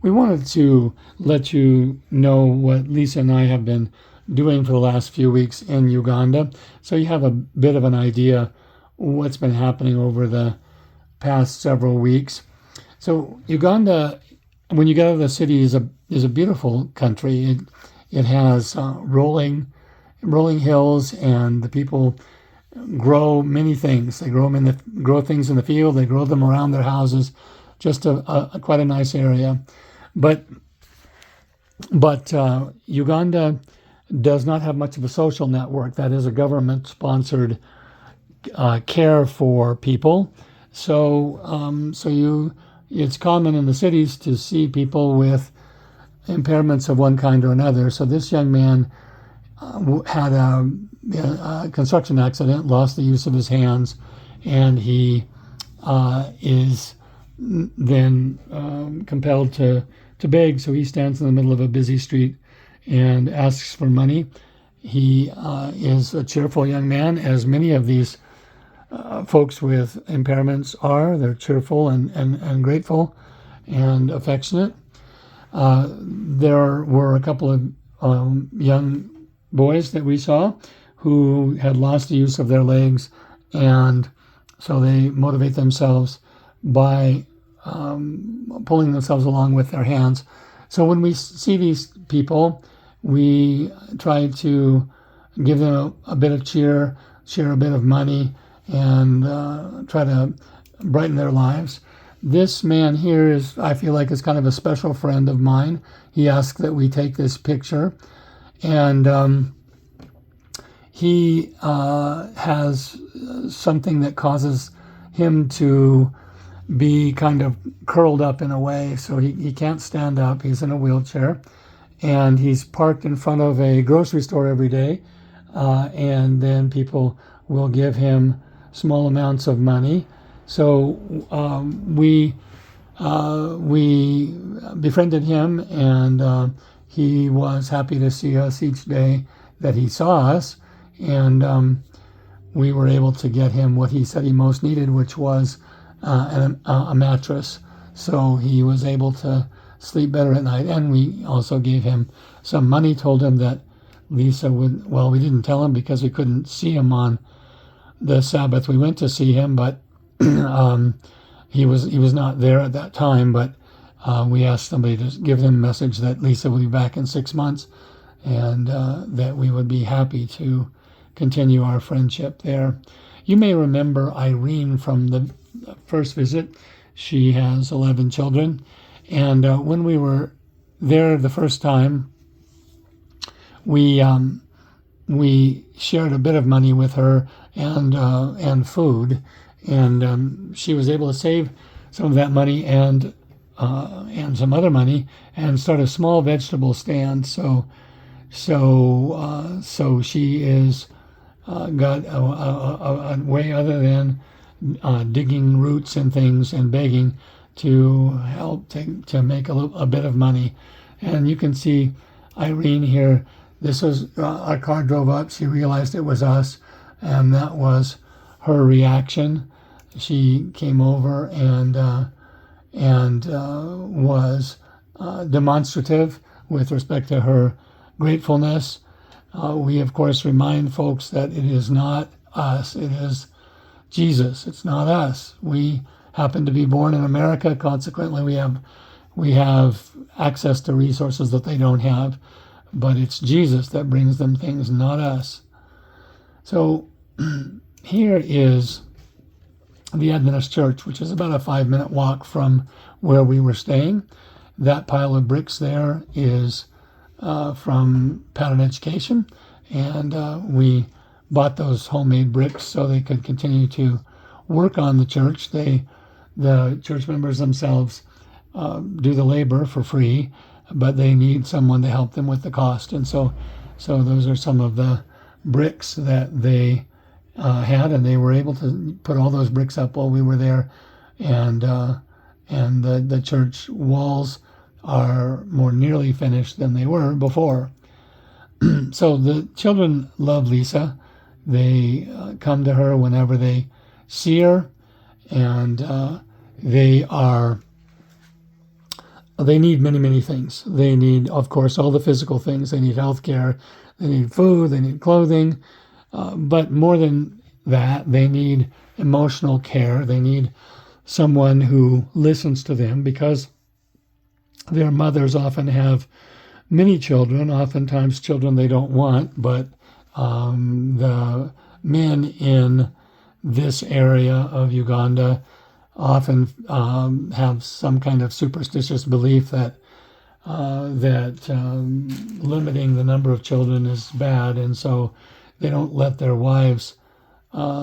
we wanted to let you know what Lisa and I have been doing for the last few weeks in Uganda, so you have a bit of an idea what's been happening over the past several weeks. So Uganda, when you get out of the city, is a beautiful country. It has rolling hills, and the people grow many things. They grow things in the field. They grow them around their houses. Just quite a nice area, but Uganda does not have much of a social network. That is a government-sponsored care for people. It's common in the cities to see people with impairments of one kind or another. So this young man had a construction accident, lost the use of his hands, and he is then compelled to beg. So he stands in the middle of a busy street and asks for money. He is a cheerful young man, as many of these folks with impairments are. They're cheerful and grateful and affectionate. There were a couple of young boys that we saw who had lost the use of their legs, and so they motivate themselves by pulling themselves along with their hands. So when we see these people, we try to give them a bit of cheer, share a bit of money, and try to brighten their lives. This man here I feel like, is kind of a special friend of mine. He asked that we take this picture, and he has something that causes him to be kind of curled up in a way, so he can't stand up. He's in a wheelchair, and he's parked in front of a grocery store every day, and then people will give him small amounts of money. So we befriended him, and he was happy to see us each day that he saw us, and we were able to get him what he said he most needed, which was a mattress. So he was able to sleep better at night, and we also gave him some money, told him that Lisa would, well, we didn't tell him because we couldn't see him on the Sabbath. We went to see him, but he was not there at that time, but we asked somebody to give him a message that Lisa would be back in 6 months, and that we would be happy to continue our friendship there. You may remember Irene from the first visit. She has 11 children, and when we were there the first time, we shared a bit of money with her and food, and she was able to save some of that money and some other money and start a small vegetable stand. So she is got a way other than digging roots and things and begging to help to make a bit of money. And you can see Irene here. This was our car drove up. She realized it was us, and that was her reaction. She came over and was demonstrative with respect to her gratefulness. We, of course, remind folks that it is not us. It is Jesus. It's not us. We happen to be born in America. Consequently, we have access to resources that they don't have. But it's Jesus that brings them things, not us. So here is the Adventist Church, which is about a 5-minute walk from where we were staying. That pile of bricks there is from Pattern Education, and we bought those homemade bricks so they could continue to work on the church. The church members themselves do the labor for free, but they need someone to help them with the cost. And so those are some of the bricks that they had, and they were able to put all those bricks up while we were there. And the church walls are more nearly finished than they were before. So the children love Lisa. They come to her whenever they see her, and they are they need many, many things. They need, of course, all the physical things. They need health care. They need food. They need clothing. But more than that, they need emotional care. They need someone who listens to them, because their mothers often have many children, oftentimes children they don't want, but the men in this area of Uganda often have some kind of superstitious belief that limiting the number of children is bad, and so they don't let their wives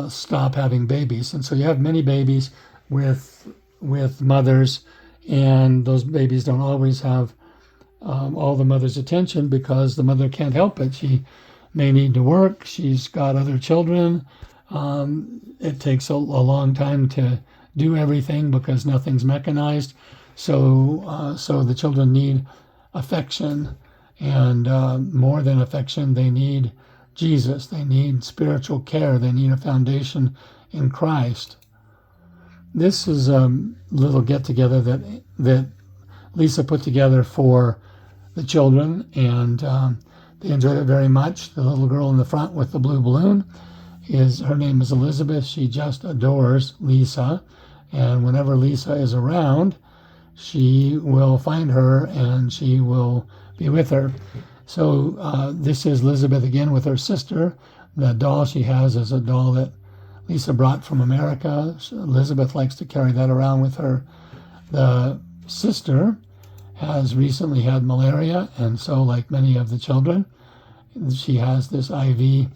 stop having babies. And so you have many babies with mothers, and those babies don't always have all the mother's attention, because the mother can't help it. She may need to work. She's got other children. It takes a long time to do everything because nothing's mechanized. So the children need affection, and more than affection, they need Jesus. They need spiritual care. They need a foundation in Christ. This is a little get-together that Lisa put together for the children, and they enjoyed it very much. The little girl in the front with the blue balloon, her name is Elizabeth. She just adores Lisa, and whenever Lisa is around, she will find her and she will be with her. So this is Elizabeth again with her sister. The doll she has is a doll that Lisa brought from America. Elizabeth likes to carry that around with her. The sister has recently had malaria, and so, like many of the children, she has this IV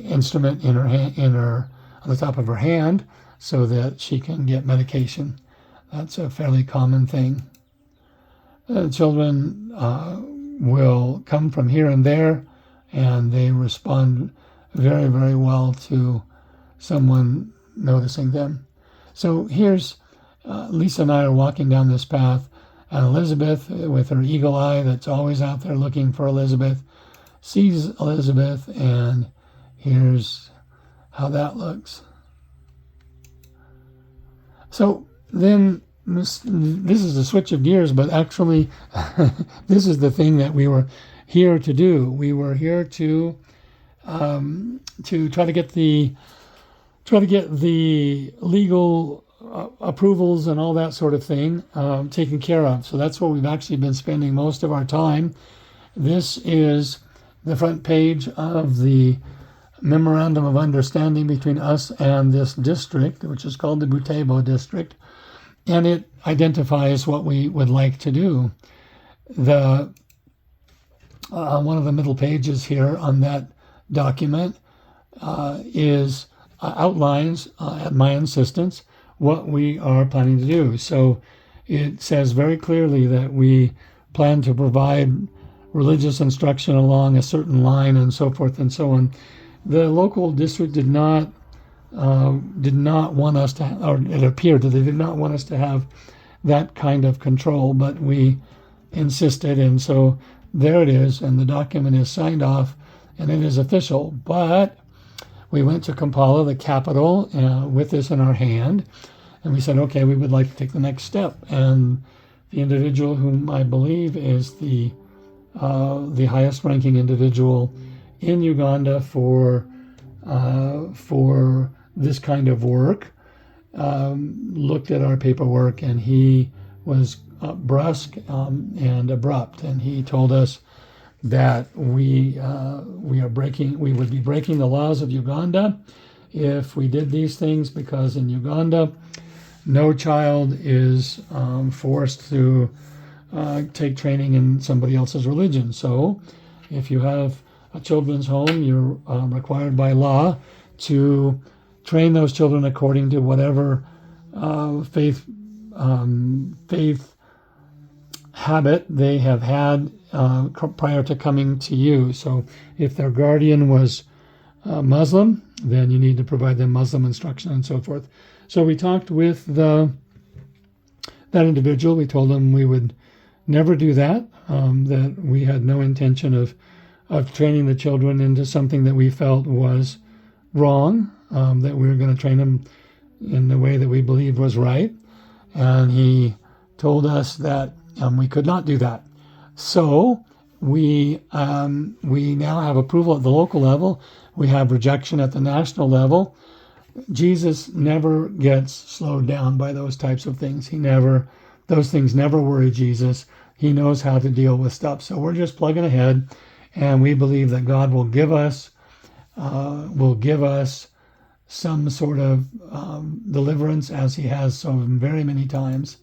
instrument in her on the top of her hand, so that she can get medication. That's a fairly common thing. Children will come from here and there, and they respond very, very well to someone noticing them. So here's Lisa and I are walking down this path, and Elizabeth, with her eagle eye that's always out there looking for Elizabeth, sees Elizabeth, and here's how that looks. So then this is a switch of gears, but actually this is the thing that we were here to do. We were here to try to get the legal approvals and all that sort of thing taken care of. So that's where we've actually been spending most of our time. This is the front page of the Memorandum of Understanding between us and this district, which is called the Butebo District, and it identifies what we would like to do. One of the middle pages here on that document outlines, at my insistence, what we are planning to do. So it says very clearly that we plan to provide religious instruction along a certain line, and so forth and so on. The local district did not want us to, or it appeared that they did not want us to have that kind of control, but we insisted, and so there it is, and the document is signed off, and it is official. But we went to Kampala, the capital, with this in our hand, and we said, okay, we would like to take the next step. And the individual whom I believe is the highest-ranking individual in Uganda for this kind of work looked at our paperwork, and he was brusque and abrupt, and he told us that we would be breaking the laws of Uganda if we did these things, because in Uganda no child is forced to take training in somebody else's religion. So if you have a children's home, you're required by law to train those children according to whatever faith habit they have had prior to coming to you. So if their guardian was Muslim, then you need to provide them Muslim instruction and so forth. So we talked with that individual. We told him we would never do that, that we had no intention of training the children into something that we felt was wrong, that we were going to train them in the way that we believed was right. And he told us that we could not do that. So we now have approval at the local level. We have rejection at the national level. Jesus never gets slowed down by those types of things. Those things never worry Jesus. He knows how to deal with stuff. So we're just plugging ahead, and we believe that God will give us some sort of deliverance, as he has so very many times.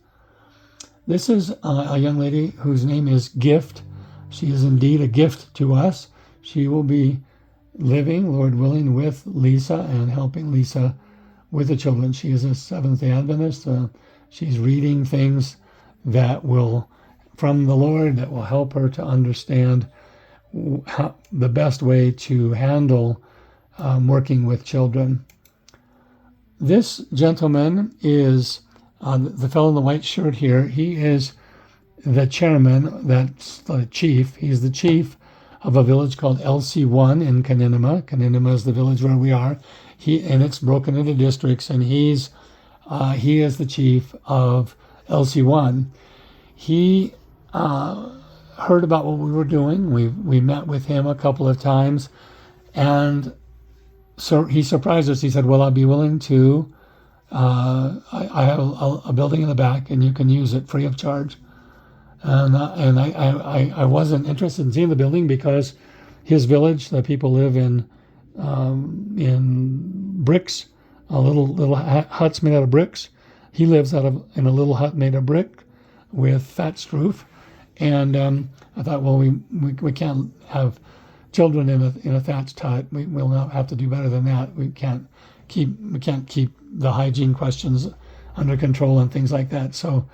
This is a young lady whose name is Gift. She is indeed a gift to us. She will be living, Lord willing, with Lisa and helping Lisa with the children. She is a Seventh-day Adventist. She's reading things that will, from the Lord, that will help her to understand the best way to handle working with children. This gentleman is the fellow in the white shirt here. He is the chairman, that's the chief. He's the chief of a village called LC1 in Kanenema. Kanenema is the village where we are. And it's broken into districts, and he is the chief of LC1. He heard about what we were doing. We met with him a couple of times, and so he surprised us. He said, well, I'll be willing to, I have a building in the back, and you can use it free of charge. And I wasn't interested in seeing the building because his village, the people live in bricks, little huts made out of bricks. He lives in a little hut made of brick with thatched roof. And I thought, well, we can't have children in a thatched hut. We'll not have to do better than that. We can't keep the hygiene questions under control and things like that. So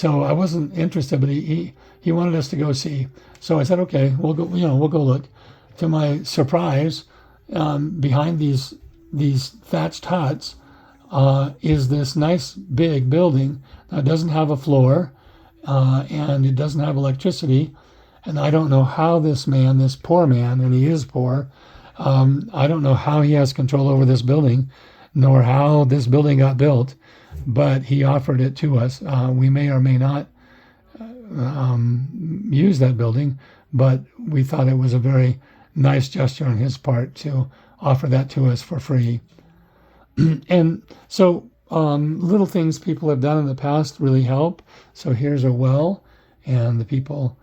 I wasn't interested, but he wanted us to go see. So I said, okay, we'll go look. To my surprise, behind these thatched huts is this nice big building that doesn't have a floor, and it doesn't have electricity. And I don't know how this poor man, and he is poor, I don't know how he has control over this building, nor how this building got built, but he offered it to us. We may or may not use that building, but we thought it was a very nice gesture on his part to offer that to us for free. And so little things people have done in the past really help. So here's a well, and the people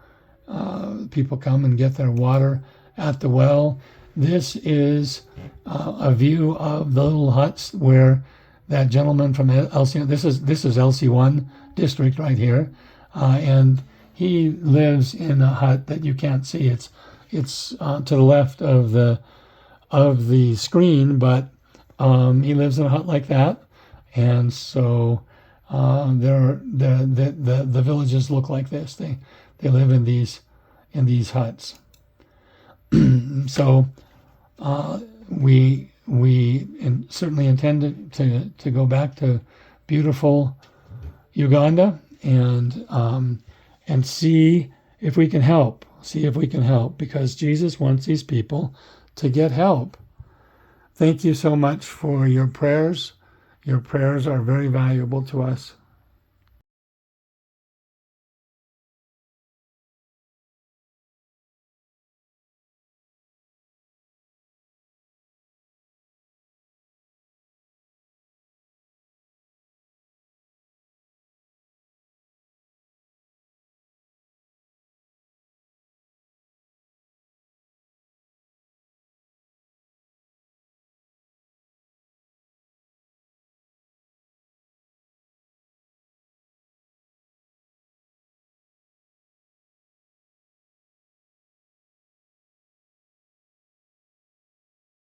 come and get their water at the well. This is a view of the little huts where that gentleman from LC, this is LC1 district right here, and he lives in a hut that you can't see. It's to the left of the screen, but he lives in a hut like that, and so the villages look like this. They live in these huts. So we certainly intend to go back to beautiful Uganda and see if we can help. Because Jesus wants these people to get help. Thank you so much for your prayers. Your prayers are very valuable to us.